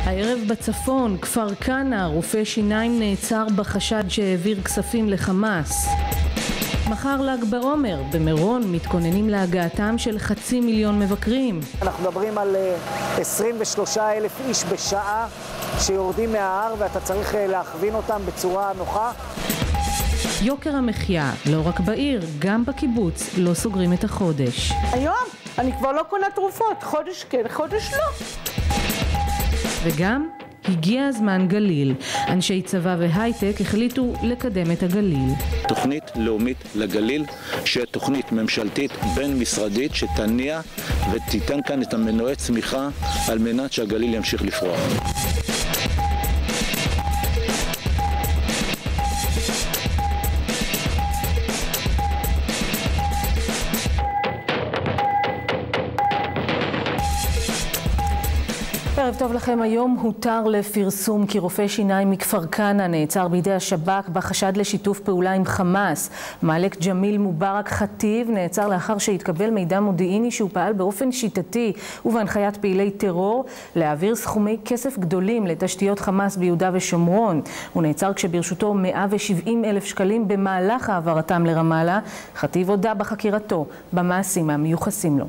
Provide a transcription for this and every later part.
הערב בצפון, כפר כנא, רופא שיניים נעצר בחשד שהעביר כספים לחמאס. מחר ל"ג בעומר, במירון מתכוננים להגעתם של 500,000 מבקרים. אנחנו מדברים על 23,000 איש בשעה שיורדים מההר ואתה צריך להכווין אותם בצורה נוחה. יוקר המחיה, לא רק בעיר, גם בקיבוץ, לא סוגרים את החודש. היום אני כבר לא קונה תרופות, חודש כן, חודש לא. וגם הגיע הזמן גליל. אנשי צבא והייטק החליטו לקדם את הגליל. תוכנית לאומית לגליל, שהיא תוכנית ממשלתית בין משרדית שתניע ותיתן כאן את המנועי צמיחה על מנת שהגליל ימשיך לפרוח. ערב טוב לכם. היום הותר לפרסום כי רופא שיניים מכפר כנא נעצר בידי השב"כ בחשד לשיתוף פעולה עם חמאס. מאלק ג'מיל מובארק חטיב נעצר לאחר שהתקבל מידע מודיעיני שהוא פעל באופן שיטתי ובהנחיית פעילי טרור להעביר סכומי כסף גדולים לתשתיות חמאס ביהודה ושומרון. הוא נעצר כשברשותו 170,000 שקלים במהלך העברתם לרמאללה. חטיב הודה בחקירתו במעשים המיוחסים לו.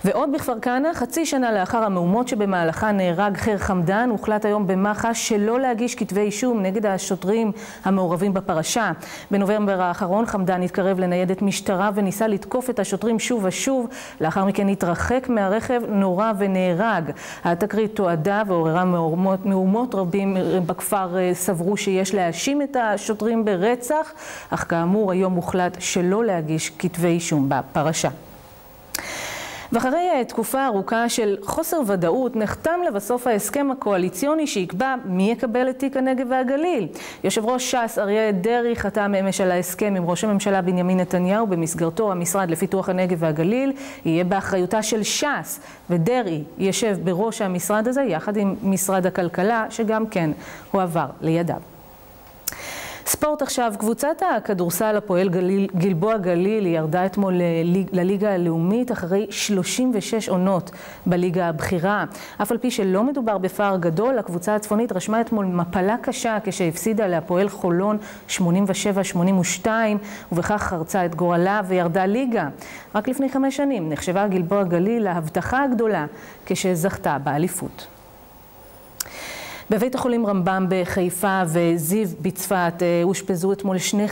ועוד בכפר כנא, חצי שנה לאחר המהומות שבמהלכה נהרג חיר חמדאן, הוחלט היום במח"ש שלא להגיש כתבי אישום נגד השוטרים המעורבים בפרשה. בנובמבר האחרון חמדאן התקרב לניידת משטרה וניסה לתקוף את השוטרים שוב ושוב. לאחר מכן התרחק מהרכב, נורה ונהרג. התקרית תועדה ועוררה מהומות. רבים בכפר סברו שיש להאשים את השוטרים ברצח, אך כאמור היום הוחלט שלא להגיש כתבי אישום בפרשה. ואחרי תקופה ארוכה של חוסר ודאות נחתם לבסוף ההסכם הקואליציוני שיקבע מי יקבל את תיק הנגב והגליל. יושב ראש ש"ס אריה דרעי חתם אמש על ההסכם עם ראש הממשלה בנימין נתניהו. במסגרתו המשרד לפיתוח הנגב והגליל יהיה באחריותה של ש"ס, ודרעי ישב בראש המשרד הזה יחד עם משרד הכלכלה שגם כן הועבר לידיו. ספורט עכשיו, קבוצת הכדורסל הפועל גלבוע גליל ירדה אתמול לליגה הלאומית אחרי 36 עונות בליגה הבכירה. אף על פי שלא מדובר בפער גדול, הקבוצה הצפונית רשמה אתמול מפלה קשה כשהפסידה להפועל חולון 87-82, ובכך חרצה את גורלה וירדה ליגה. רק לפני 5 שנים נחשבה גלבוע גליל להבטחה הגדולה כשזכתה באליפות. בבית החולים רמב"ם בחיפה וזיו בצפת אושפזו אתמול 2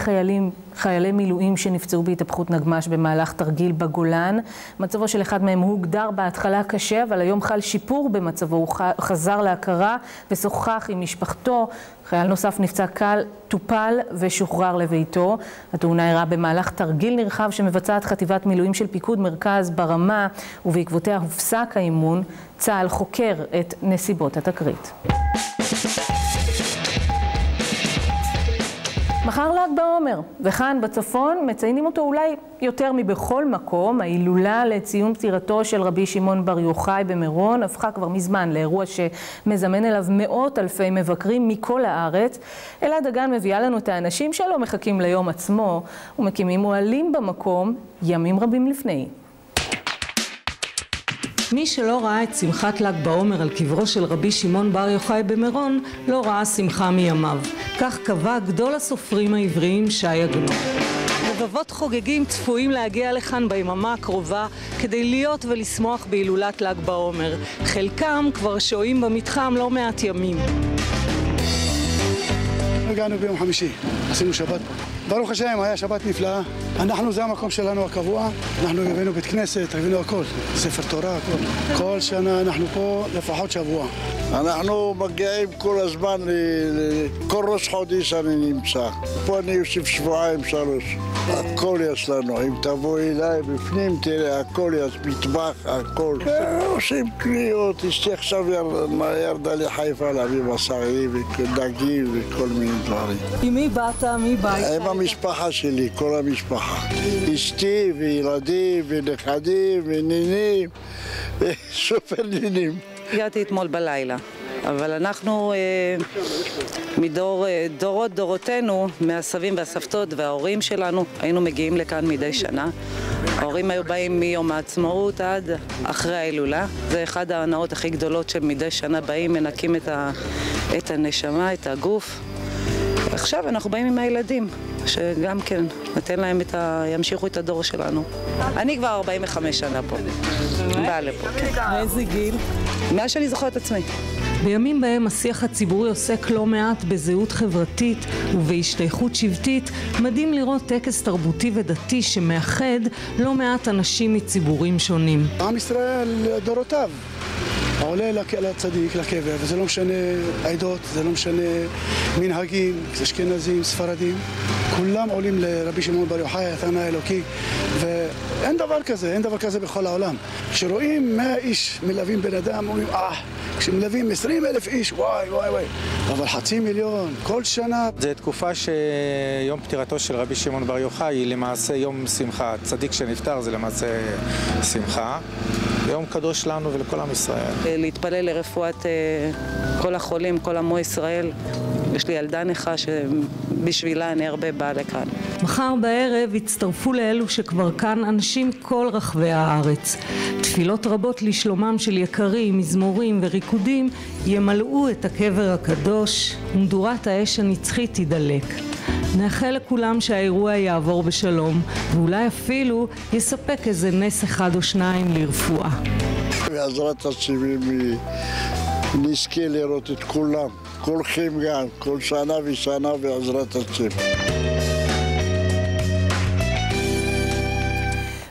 חיילי מילואים שנפצעו בהתהפכות נגמ"ש במהלך תרגיל בגולן. מצבו של אחד מהם הוגדר בהתחלה קשה, אבל היום חל שיפור במצבו. הוא חזר להכרה ושוחח עם משפחתו. חייל נוסף נפצע קל, טופל ושוחרר לביתו. התאונה אירעה במהלך תרגיל נרחב שמבצעת חטיבת מילואים של פיקוד מרכז ברמה, ובעקבותיה הופסק האימון. צה"ל חוקר את נסיבות התקרית. מחר ל"ג בעומר, וכאן בצפון מציינים אותו אולי יותר מבכל מקום. ההילולה לציון פטירתו של רבי שמעון בר יוחאי במירון הפכה כבר מזמן לאירוע שמזמן אליו מאות אלפי מבקרים מכל הארץ. אלעד דגן מביאה לנו את האנשים שלא מחכים ליום עצמו ומקימים אוהלים במקום ימים רבים לפני. מי שלא ראה את שמחת ל"ג בעומר על קברו של רבי שמעון בר יוחאי במירון לא ראה שמחה מימיו. כך קבע גדול הסופרים העבריים שי עגנון. רבבות חוגגים צפויים להגיע לכאן ביממה הקרובה כדי להיות ולשמוח בהילולת ל"ג בעומר. חלקם כבר שוהים במתחם לא מעט ימים. הגענו ביום חמישי, עשינו שבת פה. ברוך השם, היה שבת נפלאה. אנחנו, זה המקום שלנו הקבוע. אנחנו הבאנו בית כנסת, הבאנו הכל. ספר תורה, הכל. כל שנה אנחנו פה לפחות שבוע. אנחנו מגיעים כל הזמן, כל ראש חודש אני נמצא. פה אני יושב 2-3 שבועות. הכל יש לנו. אם תבואי אליי בפנים, תראה, הכל יש, מטבח, הכל. עושים קניות. אשתי עכשיו ירדה לחיפה להביא בשרי ודגים וכל מיני דברים. עם מי באת? מי בית? עם המשפחה שלי, כל המשפחה. אשתי וילדים ונכדים ונינים, סופר נינים. הגעתי אתמול בלילה. אבל אנחנו דורותינו, מהסבים והסבתות וההורים שלנו, היינו מגיעים לכאן מדי שנה. ההורים היו באים מיום העצמאות עד אחרי ההילולה. זה אחד ההנאות הכי גדולות שמדי שנה באים, מנקים את הנשמה, את הגוף. עכשיו אנחנו באים עם הילדים, שגם כן נתן להם ימשיכו את הדור שלנו. אני כבר 45 שנה פה, באה לפה. איזה גיל? מאז שאני זוכרת עצמי. בימים בהם השיח הציבורי עוסק לא מעט בזהות חברתית ובהשתייכות שבטית, מדהים לראות טקס תרבותי ודתי שמאחד לא מעט אנשים מציבורים שונים. עם ישראל דורותיו עולה לצדיק, לקבר, וזה לא משנה עדות, זה לא משנה מנהגים, אשכנזים, ספרדים, כולם עולים לרבי שמעון בר יוחאי, התנא האלוקי, ואין דבר כזה, אין דבר כזה בכל העולם. כשרואים 100 איש מלווים בן אדם, אומרים, כשמלווים 20,000 איש, וואי, וואי, וואי. אבל 500,000 כל שנה. זו תקופה שיום פטירתו של רבי שמעון בר יוחאי היא למעשה יום שמחה. צדיק שנפטר זה למעשה שמחה. יום קדוש לנו ולכל עם ישראל. להתפלל לרפואת כל החולים, כל עמו ישראל. יש לי ילדה נכה שבשבילה אני הרבה באה לכאן. מחר בערב יצטרפו לאלו שכבר כאן אנשים כל רחבי הארץ. תפילות רבות לשלומם של יקרים, מזמורים וריקודים ימלאו את הקבר הקדוש ומדורת האש הנצחית תדלק. נאחל לכולם שהאירוע יעבור בשלום ואולי אפילו יספק איזה נס אחד או שניים לרפואה. בעזרת השם נזכה לראות את כולם, כולכם גם, כל שנה ושנה בעזרת השם.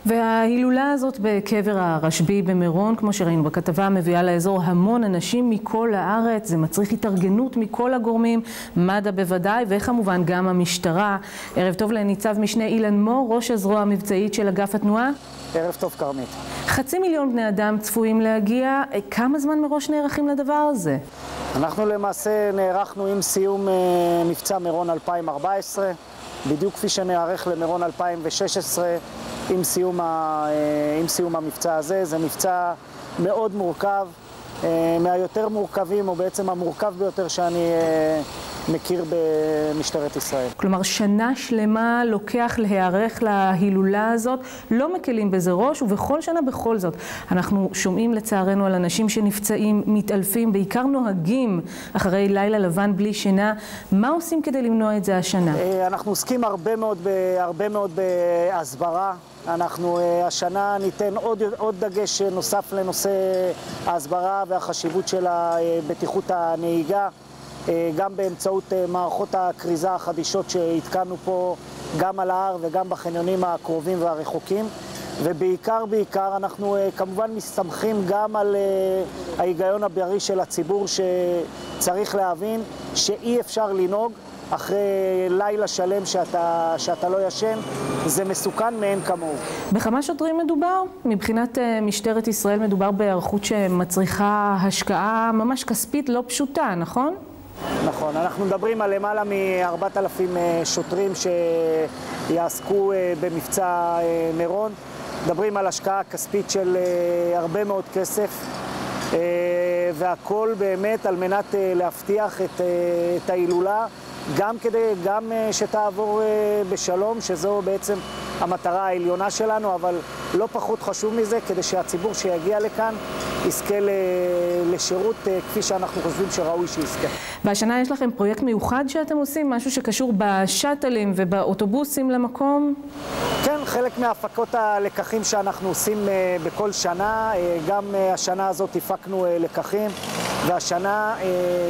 וההילולה הזאת בקבר הרשב"י במירון, כמו שראינו בכתבה, מביאה לאזור המון אנשים מכל הארץ. זה מצריך התארגנות מכל הגורמים, מד"א בוודאי, וכמובן גם המשטרה. ערב טוב לניצב משנה אילן מור, ראש הזרוע המבצעית של אגף התנועה. ערב טוב כרמית. 500,000 בני אדם צפויים להגיע. כמה זמן מראש נערכים לדבר הזה? אנחנו למעשה נערכנו עם סיום מבצע מירון 2014, בדיוק כפי שנערך למירון 2016. עם סיום המבצע הזה. זה מבצע מאוד מורכב, מהיותר מורכבים, או בעצם המורכב ביותר שאני מכיר במשטרת ישראל. כלומר, שנה שלמה לוקח להיערך להילולה הזאת, לא מקלים בזה ראש, ובכל שנה בכל זאת. אנחנו שומעים לצערנו על אנשים שנפצעים, מתעלפים, בעיקר נוהגים אחרי לילה לבן בלי שינה. מה עושים כדי למנוע את זה השנה? אנחנו עוסקים הרבה מאוד בהסברה. אנחנו השנה ניתן עוד דגש נוסף לנושא ההסברה והחשיבות של בטיחות הנהיגה, גם באמצעות מערכות הכריזה החדישות שהתקנו פה גם על ההר וגם בחניונים הקרובים והרחוקים. ובעיקר אנחנו כמובן מסתמכים גם על ההיגיון הבריא של הציבור, שצריך להבין שאי אפשר לנהוג אחרי לילה שלם שאתה לא ישן. זה מסוכן מאין כמוהו. בכמה שוטרים מדובר? מבחינת משטרת ישראל מדובר בהיערכות שמצריכה השקעה ממש כספית לא פשוטה, נכון? נכון, אנחנו מדברים על למעלה מ-4,000 שוטרים שיעסקו במבצע מירון. מדברים על השקעה כספית של הרבה מאוד כסף, והכל באמת על מנת להבטיח את ההילולה, גם שתעבור בשלום, שזו בעצם המטרה העליונה שלנו, אבל לא פחות חשוב מזה, כדי שהציבור שיגיע לכאן יזכה לשירות כפי שאנחנו חושבים שראוי שיזכה. והשנה יש לכם פרויקט מיוחד שאתם עושים, משהו שקשור בשאטלים ובאוטובוסים למקום? כן, חלק מהפקות הלקחים שאנחנו עושים בכל שנה, גם השנה הזאת הפקנו לקחים, והשנה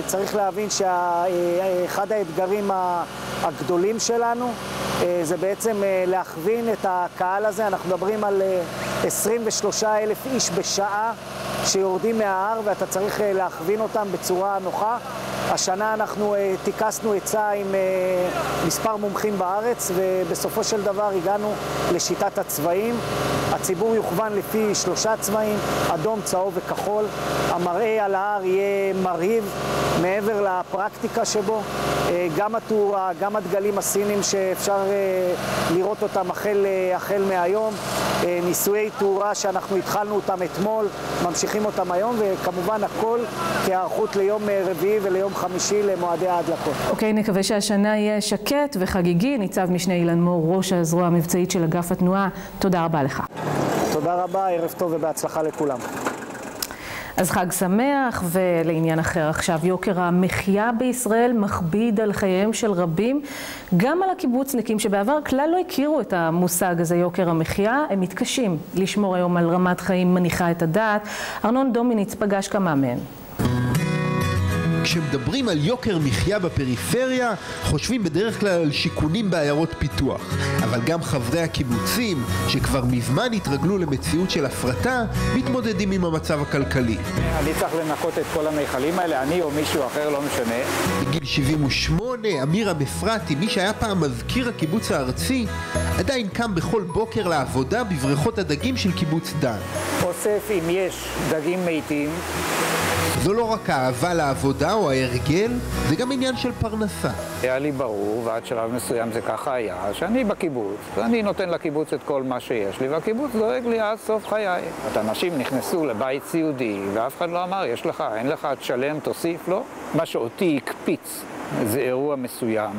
צריך להבין שאחד האתגרים הגדולים שלנו זה בעצם להכווין את הקהל הזה. אנחנו מדברים על 23,000 איש בשעה שיורדים מההר, ואתה צריך להכווין אותם בצורה נוחה. השנה אנחנו תיקסנו עצה עם מספר מומחים בארץ, ובסופו של דבר הגענו לשיטת הצבעים. הציבור יוכוון לפי 3 צבעים, אדום, צהוב וכחול. המראה על ההר יהיה מרהיב מעבר לפרקטיקה שבו. גם התאורה, גם הדגלים הסינים שאפשר לראות אותם החל מהיום. ניסויי תאורה שאנחנו התחלנו אותם אתמול, ממשיכים אותם היום, וכמובן הכל כהיערכות ליום רביעי וליום חמישי למועדי ההדלקות. אוקיי, נקווה שהשנה יהיה שקט וחגיגי. ניצב משנה אילן מור, ראש הזרוע המבצעית של אגף התנועה, תודה רבה לך. תודה רבה, ערב טוב ובהצלחה לכולם. אז חג שמח, ולעניין אחר עכשיו, יוקר המחיה בישראל מכביד על חייהם של רבים, גם על הקיבוצניקים שבעבר כלל לא הכירו את המושג הזה, יוקר המחיה. הם מתקשים לשמור היום על רמת חיים מניחה את הדעת. ארנון דומיניץ פגש כמה מהם. כשמדברים על יוקר מחיה בפריפריה, חושבים בדרך כלל על שיכונים בעיירות פיתוח. אבל גם חברי הקיבוצים, שכבר מזמן התרגלו למציאות של הפרטה, מתמודדים עם המצב הכלכלי. אני צריך לנקות את כל המכלים האלה, אני או מישהו אחר, לא משנה. בגיל 78, אמיר המפרטי, מי שהיה פעם מזכיר הקיבוץ הארצי, עדיין קם בכל בוקר לעבודה בבריכות הדגים של קיבוץ דן. אוסף אם יש דגים מתים. זו לא רק האהבה לעבודה או ההרגל, זה גם עניין של פרנסה. היה לי ברור, ועד שלב מסוים זה ככה היה, שאני בקיבוץ, ואני נותן לקיבוץ את כל מה שיש לי, והקיבוץ דואג לי עד סוף חיי. אנשים נכנסו לבית סיעודי, ואף אחד לא אמר, יש לך, אין לך, תשלם, תוסיף, לא. מה שאותי הקפיץ זה אירוע מסוים,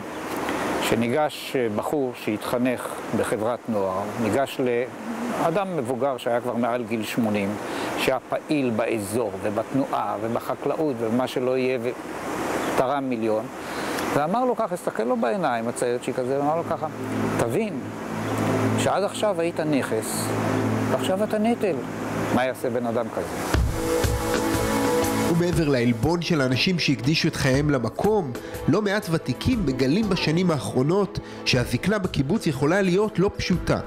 שניגש בחור שהתחנך בחברת נוער, ניגש לאדם מבוגר שהיה כבר מעל גיל 80, שהיה פעיל באזור ובתנועה ובחקלאות ובמה שלא יהיה, ותרם מיליון, ואמר לו ככה, הסתכל לו בעיניים, הציירצ'י כזה, ואמר לו ככה, תבין שעד עכשיו היית נכס, ועכשיו אתה נטל. מה יעשה בן אדם כזה? ומעבר לעלבון של האנשים שהקדישו את חייהם למקום, לא מעט ותיקים מגלים בשנים האחרונות שהזקנה בקיבוץ יכולה להיות לא פשוטה.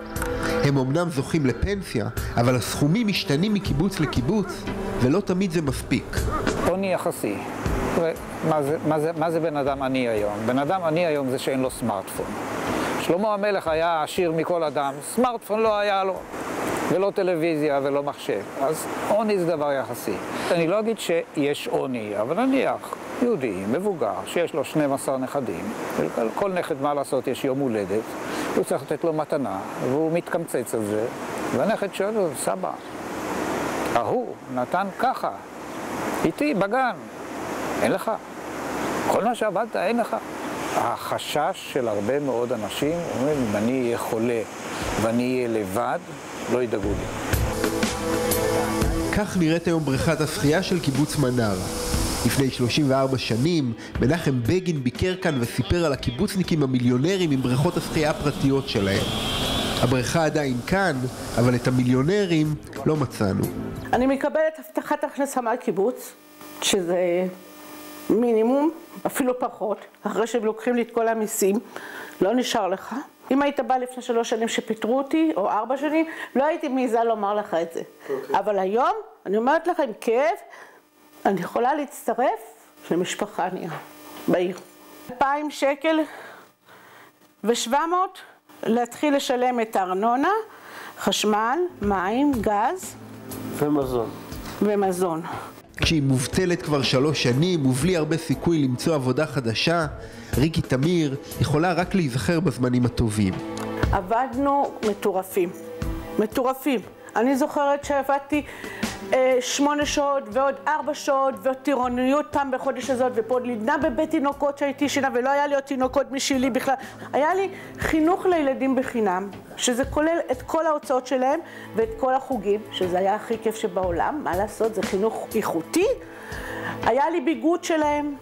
הם אמנם זוכים לפנסיה, אבל הסכומים משתנים מקיבוץ לקיבוץ, ולא תמיד זה מספיק. עוני יחסי. מה זה בן אדם עני היום? בן אדם עני היום זה שאין לו סמארטפון. שלמה המלך היה עשיר מכל אדם, סמארטפון לא היה לו, ולא טלוויזיה ולא מחשב. אז עוני זה דבר יחסי. אני לא אגיד שיש עוני, אבל נניח יהודי, מבוגר, שיש לו 12 נכדים, כל נכד מה לעשות, יש יום הולדת, הוא צריך לתת לו מתנה, והוא מתקמצץ על זה, והנכד שואל לו, סבא, ההוא נתן ככה, איתי בגן, אין לך. כל מה שעבדת, אין לך. החשש של הרבה מאוד אנשים, אומרים, אם אני אהיה חולה ואני אהיה לבד, לא ידאגו לי. כך נראית היום בריכת השחייה של קיבוץ מנרה. לפני 34 שנים, מנחם בגין ביקר כאן וסיפר על הקיבוצניקים המיליונרים עם בריכות השחייה הפרטיות שלהם. הבריכה עדיין כאן, אבל את המיליונרים לא מצאנו. אני מקבלת הבטחת הכנסה מהקיבוץ, שזה מינימום, אפילו פחות, אחרי שהם לוקחים לי את כל המיסים, לא נשאר לך. אם היית בא לפני 3 שנים שפיטרו אותי, או 4 שנים, לא הייתי מעיזה לומר לך את זה. אבל היום, אני אומרת לך עם כאב, אני יכולה להצטרף למשפחה ענייה בעיר. 2,000 שקל ו700 להתחיל לשלם את הארנונה, חשמל, מים, גז ומזון. כשהיא מובטלת כבר 3 שנים ובלי הרבה סיכוי למצוא עבודה חדשה, ריקי תמיר יכולה רק להיזכר בזמנים הטובים. עבדנו מטורפים. אני זוכרת שעבדתי 8 שעות ועוד 4 שעות ועוד טירוניות פעם בחודש הזאת, ופה לידנה בבית תינוקות שהייתי שינה, ולא היה לי עוד תינוקות משלי בכלל. היה לי חינוך לילדים בחינם, שזה כולל את כל ההוצאות שלהם ואת כל החוגים, שזה היה הכי כיף שבעולם. מה לעשות? זה חינוך איכותי. היה לי ביגוד שלהם,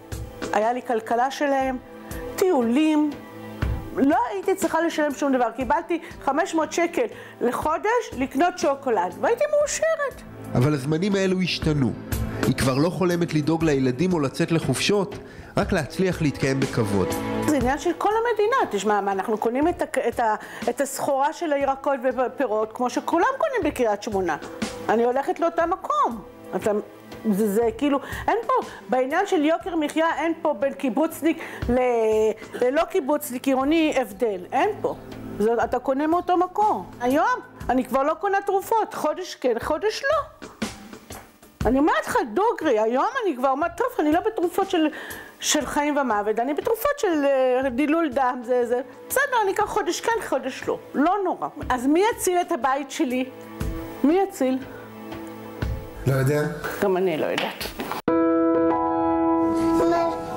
היה לי כלכלה שלהם, טיולים. לא הייתי צריכה לשלם שום דבר. קיבלתי 500 שקל לחודש לקנות שוקולד, והייתי מאושרת. אבל הזמנים האלו השתנו. היא כבר לא חולמת לדאוג לילדים או לצאת לחופשות, רק להצליח להתקיים בכבוד. זה עניין של כל המדינה. תשמע, אנחנו קונים את הסחורה של הירקות ופירות, כמו שכולם קונים בקריית שמונה. אני הולכת לאותו מקום. זה כאילו, אין פה, בעניין של יוקר מחיה, אין פה בין קיבוצניק ללא קיבוצניק עירוני הבדל. אין פה. אתה קונה מאותו מקום. היום אני כבר לא קונה תרופות, חודש כן, חודש לא. אני אומרת לך דוגרי, היום אני כבר אומרת, טוב, אני לא בתרופות של חיים ומוות, אני בתרופות של דילול דם, זה. בסדר, אני אקח חודש כן, חודש לא. לא נורא. אז מי יציל את הבית שלי? מי יציל? לא יודע. גם אני לא יודעת.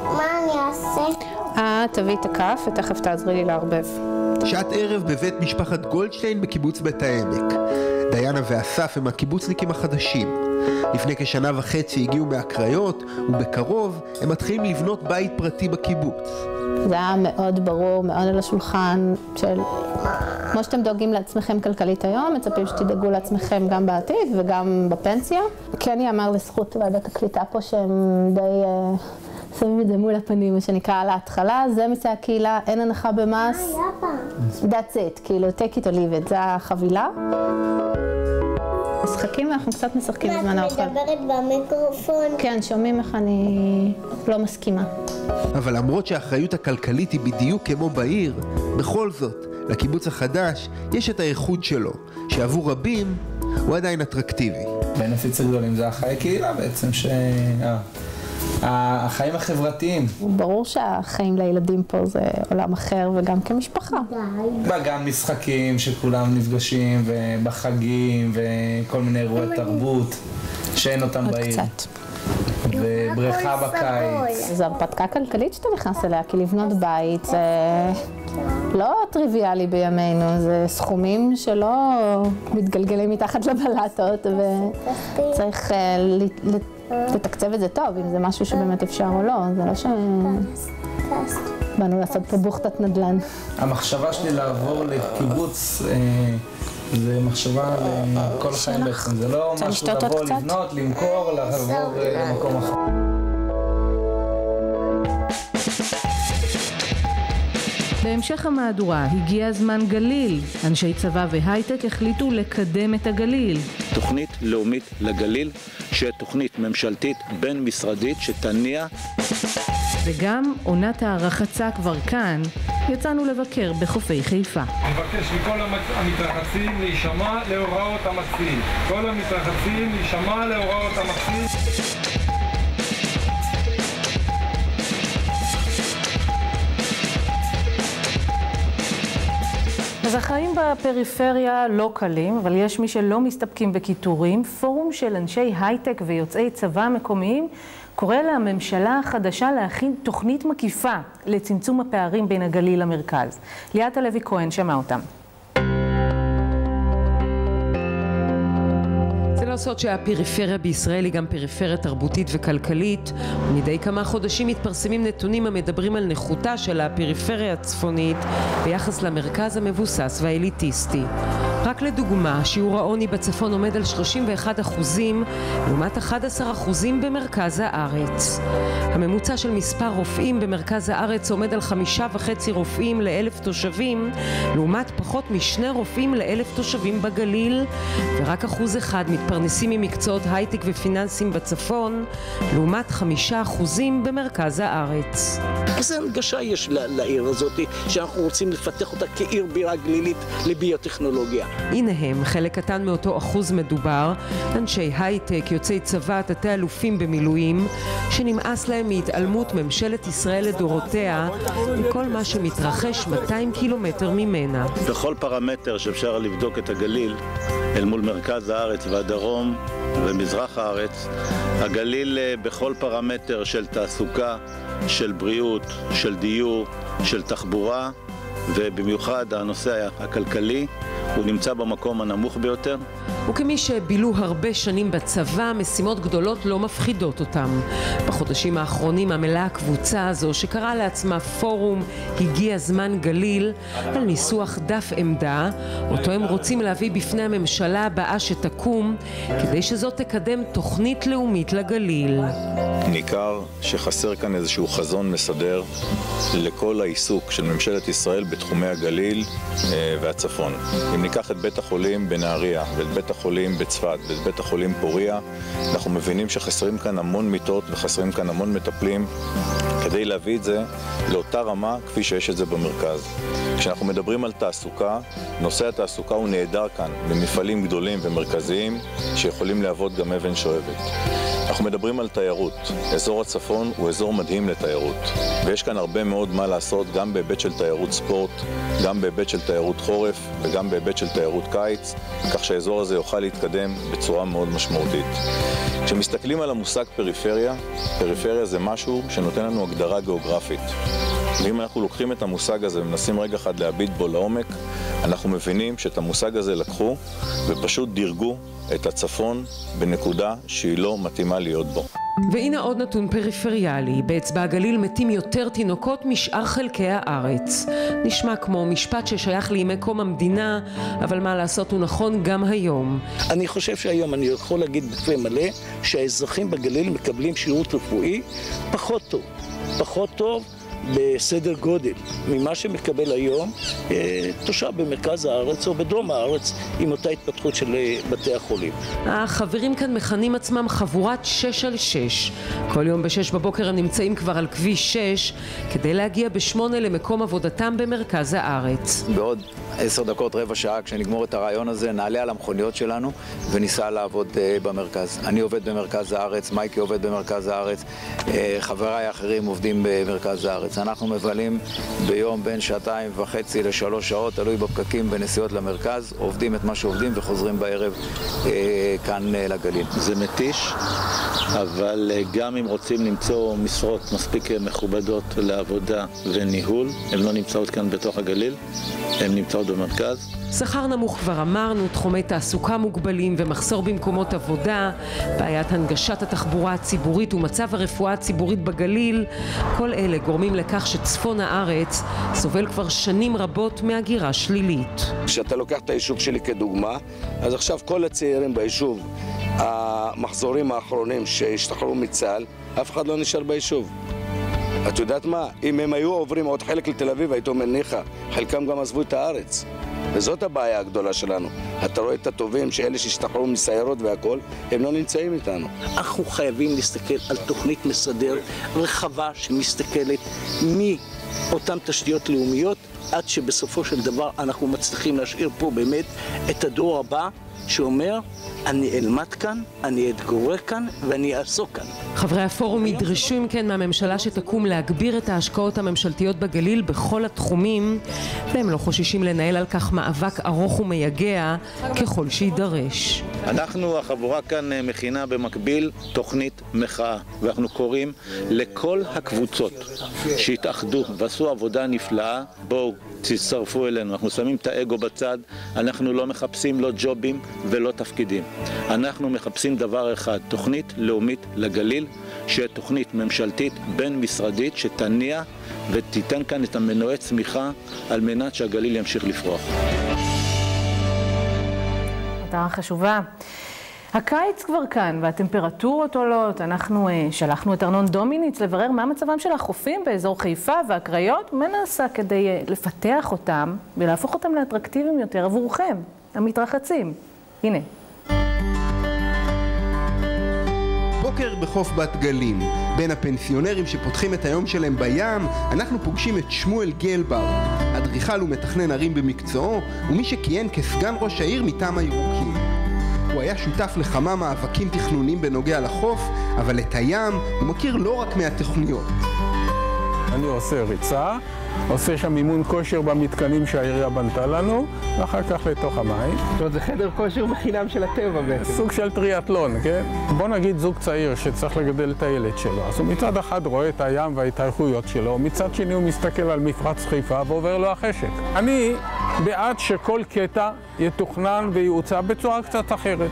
מה אני אעשה? תביא את הכף ותכף תעזרי לי לערבב. שעת ערב בבית משפחת גולדשטיין בקיבוץ בית העמק. דיינה ואסף הם הקיבוצניקים החדשים. לפני כשנה וחצי הגיעו מהקריות, ובקרוב הם מתחילים לבנות בית פרטי בקיבוץ. זה היה מאוד ברור, מאוד על השולחן של כמו שאתם דואגים לעצמכם כלכלית היום, מצפים שתדאגו לעצמכם גם בעתיד וגם בפנסיה. כן יאמר לזכות ועדת הקליטה פה שהם די שמים את זה מול הפנים, מה שנקרא על ההתחלה, זה מסע הקהילה, אין הנחה במס. That's it, כאילו take it or leave it, זה החבילה. משחקים ואנחנו קצת משחקים בזמן האוכל. את מדברת במיקרופון. כן, שומעים איך אני לא מסכימה. אבל למרות שהאחריות הכלכלית היא בדיוק כמו בעיר, בכל זאת, לקיבוץ החדש יש את הייחוד שלו, שעבור רבים הוא עדיין אטרקטיבי. בנפיץ הגדולים זה החיי קהילה בעצם, החיים החברתיים. ברור שהחיים לילדים פה זה עולם אחר וגם כמשפחה. גם משחקים שכולם נפגשים ובחגים וכל מיני אירועי תרבות שאין אותם בעיר. עוד קצת. ובריכה בקיץ. זו הרפתקה כלכלית שאתה נכנס אליה, כי לבנות בית זה לא טריוויאלי בימינו, זה סכומים שלא מתגלגלים מתחת לבלטות וצריך לתקצב את זה טוב, אם זה משהו שבאמת אפשר או לא, זה לא באנו לעשות פה בוכתת נדל"ן. המחשבה שלי לעבור לקיבוץ זה מחשבה לכל החיים בעצם, זה לא משהו לבוא לבנות, למכור, לעבור למקום אחר. בהמשך המהדורה הגיע זמן גליל. אנשי צבא והייטק החליטו לקדם את הגליל. תוכנית לאומית לגליל, שהיא תוכנית ממשלתית בין משרדית שתניע. וגם עונת הרחצה כבר כאן, יצאנו לבקר בחופי חיפה. אני מבקש מכל המתרחצים להישמע להוראות המציל. כל המתרחצים להישמע להוראות המציל. אז החיים בפריפריה לא קלים, אבל יש מי שלא מסתפקים בקיטורים. פורום של אנשי הייטק ויוצאי צבא מקומיים קורא לממשלה החדשה להכין תוכנית מקיפה לצמצום הפערים בין הגליל למרכז. ליאת הלוי כהן שמע אותם. לעשות שהפריפריה בישראל היא גם פריפריה תרבותית וכלכלית. מדי כמה חודשים מתפרסמים נתונים המדברים על נכותה של הפריפריה הצפונית ביחס למרכז המבוסס והאליטיסטי. רק לדוגמה, שיעור העוני בצפון עומד על 31% לעומת 11% במרכז הארץ. הממוצע של מספר רופאים במרכז הארץ עומד על 5.5 רופאים ל-1,000 תושבים, לעומת פחות מ2 רופאים ל-1,000 תושבים בגליל, ורק 1% מתפרנסים ממקצועות הייטק ופיננסים בצפון, לעומת 5% במרכז הארץ. איזה הנגשה יש לעיר הזאת שאנחנו רוצים לפתח אותה כעיר בירה גלילית לביוטכנולוגיה? הנה הם, חלק קטן מאותו אחוז מדובר, אנשי הייטק, יוצאי צבא, תתי אלופים במילואים, שנמאס להם מהתעלמות ממשלת ישראל לדורותיה מכל מה שמתרחש 200 קילומטר ממנה. בכל פרמטר שאפשר לבדוק את הגליל אל מול מרכז הארץ והדרום ומזרח הארץ, הגליל בכל פרמטר של תעסוקה, של בריאות, של דיור, של תחבורה, ובמיוחד הנושא הכלכלי, הוא נמצא במקום הנמוך ביותר. וכמי שבילו הרבה שנים בצבא, משימות גדולות לא מפחידות אותם. בחודשים האחרונים עמלה הקבוצה הזו, שקראה לעצמה פורום הגיע זמן גליל, על ניסוח דף עמדה, אותו הם רוצים להביא בפני הממשלה הבאה שתקום, כדי שזאת תקדם תוכנית לאומית לגליל. ניכר שחסר כאן איזשהו חזון מסדר לכל העיסוק של ממשלת ישראל בתחומי הגליל והצפון. אם ניקח את בית החולים בנהריה ואת בית החולים בצפת ואת בית החולים פוריה, אנחנו מבינים שחסרים כאן המון מיטות וחסרים כאן המון מטפלים כדי להביא את זה לאותה רמה כפי שיש את זה במרכז. כשאנחנו מדברים על תעסוקה, נושא התעסוקה הוא נהדר כאן במפעלים גדולים ומרכזיים שיכולים להוות גם אבן שואבת. אנחנו מדברים על תיירות. אזור הצפון הוא אזור מדהים לתיירות, ויש כאן הרבה מאוד מה לעשות גם בהיבט של תיירות ספורט, גם בהיבט של תיירות חורף וגם בהיבט של תיירות קיץ, כך שהאזור הזה יוכל להתקדם בצורה מאוד משמעותית. כשמסתכלים על המושג פריפריה, פריפריה זה משהו שנותן לנו הגדרה גיאוגרפית. ואם אנחנו לוקחים את המושג הזה ומנסים רגע אחד להביט בו לעומק, אנחנו מבינים שאת המושג הזה לקחו ופשוט דירגו את הצפון בנקודה שהיא לא מתאימה להיות בו. והנה עוד נתון פריפריאלי, באצבע הגליל מתים יותר תינוקות משאר חלקי הארץ. נשמע כמו משפט ששייך לימי קום המדינה, אבל מה לעשות הוא נכון גם היום. אני חושב שהיום אני יכול להגיד בפה מלא שהאזרחים בגליל מקבלים שירות רפואי פחות טוב בסדר גודל ממה שמקבל היום תושב במרכז הארץ או בדרום הארץ עם אותה התפתחות של בתי החולים. החברים כאן מכנים עצמם חבורת 6 על 6. כל יום ב-6 בבוקר הם נמצאים כבר על כביש 6 כדי להגיע ב-8 למקום עבודתם במרכז הארץ. בעוד 10 דקות, רבע שעה, כשנגמור את הרעיון הזה, נעלה על המכוניות שלנו וניסע לעבוד במרכז. אני עובד במרכז הארץ, מייקי עובד במרכז הארץ, חבריי האחרים עובדים במרכז הארץ. אנחנו מבלים ביום בין 2.5 ל3 שעות, תלוי בפקקים בנסיעות למרכז, עובדים את מה שעובדים וחוזרים בערב כאן לגליל. זה מתיש, אבל גם אם רוצים למצוא משרות מספיק מכובדות לעבודה וניהול, הן לא נמצאות כאן בתוך הגליל, הן נמצאות במרכז. שכר נמוך כבר אמרנו, תחומי תעסוקה מוגבלים ומחסור במקומות עבודה, בעיית הנגשת התחבורה הציבורית ומצב הרפואה הציבורית בגליל, כל אלה גורמים לכך שצפון הארץ סובל כבר שנים רבות מהגירה שלילית. כשאתה לוקח את היישוב שלי כדוגמה, אז עכשיו כל הצעירים ביישוב, המחזורים האחרונים שהשתחררו מצה"ל, אף אחד לא נשאר ביישוב. את יודעת מה? אם הם היו עוברים עוד חלק לתל אביב, הייתו מניחה, חלקם גם עזבו את הארץ. וזאת הבעיה הגדולה שלנו. אתה רואה את הטובים שאלה שהשתחררו מסיירות והכל, הם לא נמצאים איתנו. אנחנו חייבים להסתכל על תוכנית מסדר רחבה שמסתכלת מאותן תשתיות לאומיות עד שבסופו של דבר אנחנו מצליחים להשאיר פה באמת את הדור הבא שאומר, אני אלמד כאן, אני אתגורר כאן ואני אעסוק כאן. חברי הפורום ידרשו אם כן מהממשלה שתקום להגביר את ההשקעות הממשלתיות בגליל בכל התחומים, והם לא חוששים לנהל על כך מאבק ארוך ומייגע ככל שידרש. אנחנו, החבורה כאן מכינה במקביל תוכנית מחאה, ואנחנו קוראים לכל הקבוצות שהתאחדו ועשו עבודה נפלאה, בואו תצטרפו אלינו, אנחנו שמים את האגו בצד, אנחנו לא מחפשים לא ג'ובים ולא תפקידים. אנחנו מחפשים דבר אחד, תוכנית לאומית לגליל, שהיא תוכנית ממשלתית בין משרדית שתניע ותיתן כאן את המנועי צמיחה על מנת שהגליל ימשיך לפרוח. מטרה חשובה. הקיץ כבר כאן והטמפרטורות עולות. אנחנו שלחנו את ארנון דומיניץ לברר מה מצבם של החופים באזור חיפה והקריות, מה נעשה כדי לפתח אותם ולהפוך אותם לאטרקטיביים יותר עבורכם, המתרחצים. הנה. בוקר בחוף בת גלים. בין הפנסיונרים שפותחים את היום שלהם בים, אנחנו פוגשים את שמואל גלבר, אדריכל ומתכנן ערים במקצועו, ומי שכיהן כסגן ראש העיר מטעם הירוקים. הוא היה שותף לכמה מאבקים תכנוניים בנוגע לחוף, אבל את הים הוא מכיר לא רק מהתוכניות. אני עושה ריצה, עושה שם אימון כושר במתקנים שהעירייה בנתה לנו, ואחר כך לתוך המים. זאת אומרת, זה חדר כושר בחינם של הטבע בעצם. סוג של טריאטלון, כן? בוא נגיד זוג צעיר שצריך לגדל את הילד שלו. אז הוא מצד אחד רואה את הים וההתארכויות שלו, מצד שני הוא מסתכל על מפרץ חיפה ועובר לו החשק. אני בעד שכל קטע יתוכנן ויוצא בצורה קצת אחרת.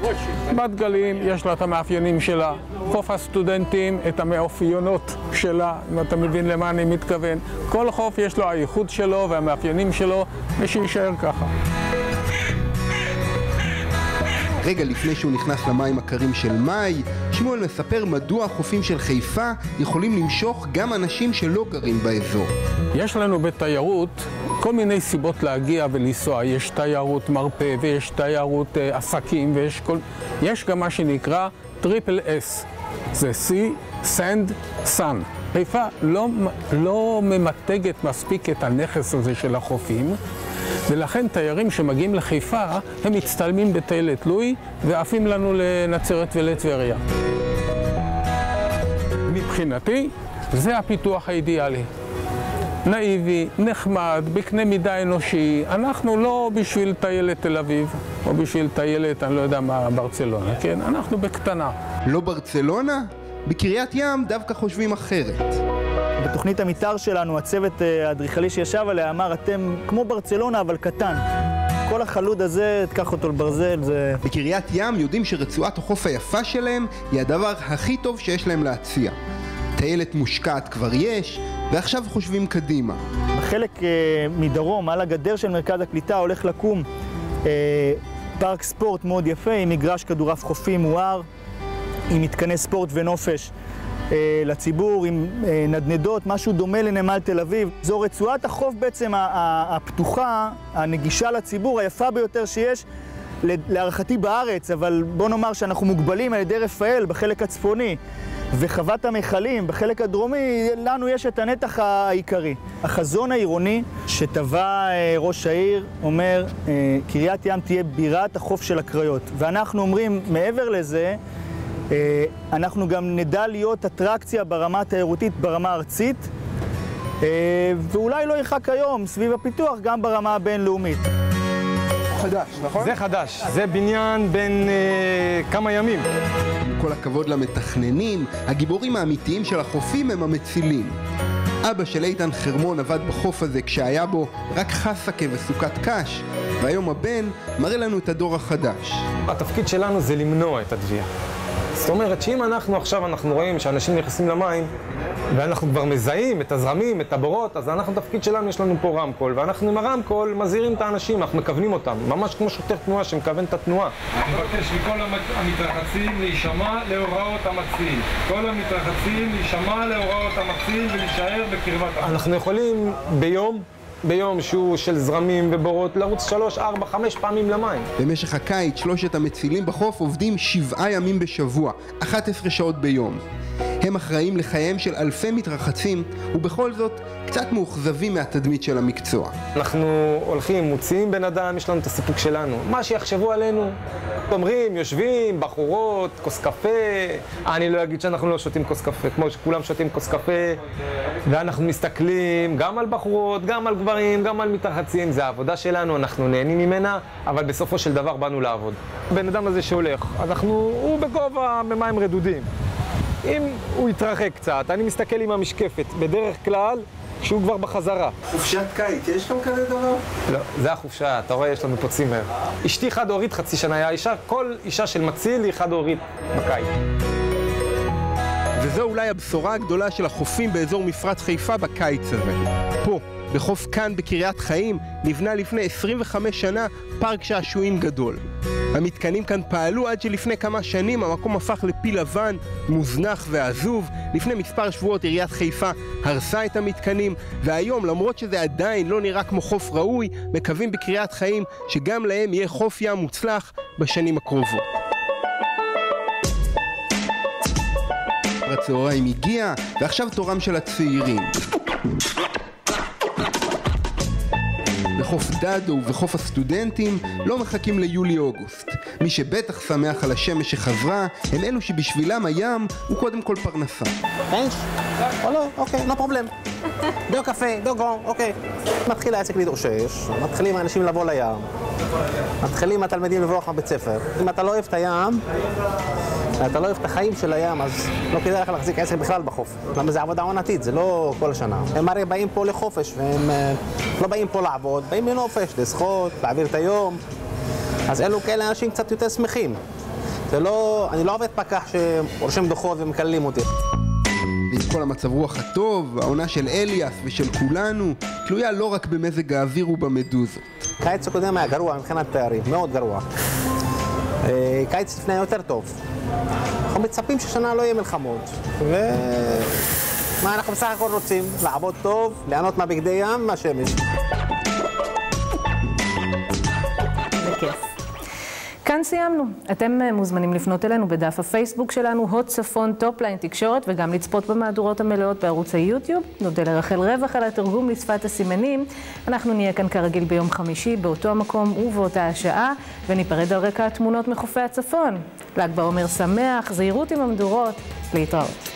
בת גלים יש לה את המאפיינים שלה, חוף הסטודנטים את המאופיינות שלה, אם אתה מבין למה אני מתכוון. כל חוף יש לו הייחוד שלו והמאפיינים שלו, ושישאר ככה. רגע לפני שהוא נכנס למים הקרים של מאי, שמואל מספר מדוע החופים של חיפה יכולים למשוך גם אנשים שלא גרים באזור. יש לנו בתיירות כל מיני סיבות להגיע ולנסוע. יש תיירות מרפא ויש תיירות עסקים יש גם מה שנקרא טריפל S. זה Sea, Sand, Sun. חיפה לא ממתגת מספיק את הנכס הזה של החופים, ולכן תיירים שמגיעים לחיפה הם מצטלמים בטיילת לואי ועפים לנו לנצרת ולטבריה. מבחינתי זה הפיתוח האידיאלי. נאיבי, נחמד, בקנה מידה אנושי. אנחנו לא בשביל טיילת תל אביב, או בשביל טיילת, אני לא יודע מה, ברצלונה, כן? אנחנו בקטנה. לא ברצלונה? בקריית ים דווקא חושבים אחרת. בתוכנית המתאר שלנו, הצוות האדריכלי שישב עליה אמר, אתם כמו ברצלונה אבל קטן. כל החלוד הזה, תקח אותו לברזל, זה... בקריית ים יודעים שרצועת החוף היפה שלהם היא הדבר הכי טוב שיש להם להציע. טיילת מושקעת כבר יש, ועכשיו חושבים קדימה. בחלק מדרום, על הגדר של מרכז הקליטה, הולך לקום פארק ספורט מאוד יפה, עם מגרש כדורעף חופי מואר, עם מתקני ספורט ונופש לציבור, עם נדנדות, משהו דומה לנמל תל אביב. זו רצועת החוף בעצם הפתוחה, הנגישה לציבור, היפה ביותר שיש, להערכתי בארץ, אבל בוא נאמר שאנחנו מוגבלים על ידי רפאל בחלק הצפוני, וחוות המכלים בחלק הדרומי, לנו יש את הנתח העיקרי. החזון העירוני שטבע ראש העיר אומר, קריית ים תהיה בירת החוף של הקריות. ואנחנו אומרים, מעבר לזה, אנחנו גם נדע להיות אטרקציה ברמה התיירותית, ברמה הארצית, ואולי לא ירחק היום סביב הפיתוח גם ברמה הבינלאומית. חדש, נכון? זה חדש, זה בניין בין כמה ימים. כל הכבוד למתכננים, הגיבורים האמיתיים של החופים הם המצילים. אבא של איתן חרמון עבד בחוף הזה כשהיה בו רק חסקה וסוכת קש, והיום הבן מראה לנו את הדור החדש. התפקיד שלנו זה למנוע את התביעה. זאת אומרת שאם אנחנו רואים שאנשים נכנסים למים ואנחנו כבר מזהים את הזרמים, את הבורות, אז אנחנו, תפקיד שלנו, יש לנו פה רמקול, ואנחנו עם הרמקול מזהירים את האנשים, אנחנו מכוונים אותם, ממש כמו שוטר תנועה שמכוון את התנועה. אני מבקש מכל המתרחצים להישמע להוראות המציל. כל המתרחצים להישמע להוראות המציל ולהישאר בקרבת החוף. אנחנו יכולים ביום שהוא של זרמים ובורות, לרוץ 3, 4, 5 פעמים למים. במשך הקיץ, שלושת המצילים בחוף עובדים 7 ימים בשבוע, 11 שעות ביום. הם אחראים לחייהם של אלפי מתרחצים, ובכל זאת קצת מאוכזבים מהתדמית של המקצוע. אנחנו הולכים, מוציאים בן אדם, יש לנו את הסיפוק שלנו. מה שיחשבו עלינו, אומרים, יושבים, בחורות, כוס קפה. אני לא אגיד שאנחנו לא שותים כוס קפה, כמו שכולם שותים כוס קפה. ואנחנו מסתכלים גם על בחורות, גם על גברים, גם על מתרחצים. זה העבודה שלנו, אנחנו נהנים ממנה, אבל בסופו של דבר באנו לעבוד. בן אדם הזה שהולך, הוא בגובה במים רדודים. אם הוא יתרחק קצת, אני מסתכל עם המשקפת, בדרך כלל שהוא כבר בחזרה. חופשת קיץ, יש גם כזה דבר? לא, זה החופשה, אתה רואה, יש לנו פה צימר. אשתי חד-הורית חצי שנה, כל אישה של מציל היא חד-הורית בקיץ. וזו אולי הבשורה הגדולה של החופים באזור מפרץ חיפה בקיץ הזה. פה, בחוף כאן בקריית חיים, נבנה לפני 25 שנה פארק שעשועים גדול. המתקנים כאן פעלו עד שלפני כמה שנים המקום הפך לפיל לבן, מוזנח ועזוב. לפני מספר שבועות עיריית חיפה הרסה את המתקנים, והיום, למרות שזה עדיין לא נראה כמו חוף ראוי, מקווים בקריית חיים שגם להם יהיה חוף ים מוצלח בשנים הקרובות. הצהריים הגיע, ועכשיו תורם של הצעירים. בחוף דדו ובחוף הסטודנטים לא מחכים ליולי-אוגוסט. מי שבטח שמח על השמש שחזרה, הם אלו שבשבילם הים הוא קודם כל פרנסה. פנש? או לא? אוקיי, לא פרובלם. דו קפה, דו גרום, אוקיי. מתחיל העסק להתאושש, מתחילים האנשים לבוא לים, מתחילים התלמידים לבוא אחר בית ספר. אם אתה לא אוהב את הים, אתה לא אוהב את החיים של הים, אז לא כדאי לך להחזיק עסק בכלל בחוף. למה זה עבודה עונתית, זה לא כל השנה. הם הרי באים פה לחופש, והם לא באים פה לעבוד, באים לנופש, לשחות, להעביר את היום. אז אלו כאלה אנשים קצת יותר שמחים. זה לא, אני לא עובד פקח שרושם דוחות ומקללים אותי. ועם כל המצב רוח הטוב, העונה של אליאס ושל כולנו, תלויה לא רק במזג האוויר ובמדוזות. קיץ הקודם היה גרוע מבחינת תארים, מאוד גרוע. קיץ לפני יותר טוב. אנחנו מצפים ששנה לא יהיה מלחמות. מה אנחנו בסך הכל רוצים? לעבוד טוב, ליהנות מהבגדי ים, מהשמש. בכיף. כאן סיימנו. אתם מוזמנים לפנות אלינו בדף הפייסבוק שלנו, הוט צפון טופליין תקשורת, וגם לצפות במהדורות המלאות בערוץ היוטיוב. נודה לרחל רווח על התרגום לשפת הסימנים. אנחנו נהיה כאן כרגיל ביום חמישי, באותו המקום ובאותה השעה, וניפרד על רקע התמונות מחופי הצפון. ל"ג בעומר שמח, זהירות עם המדורות, להתראות.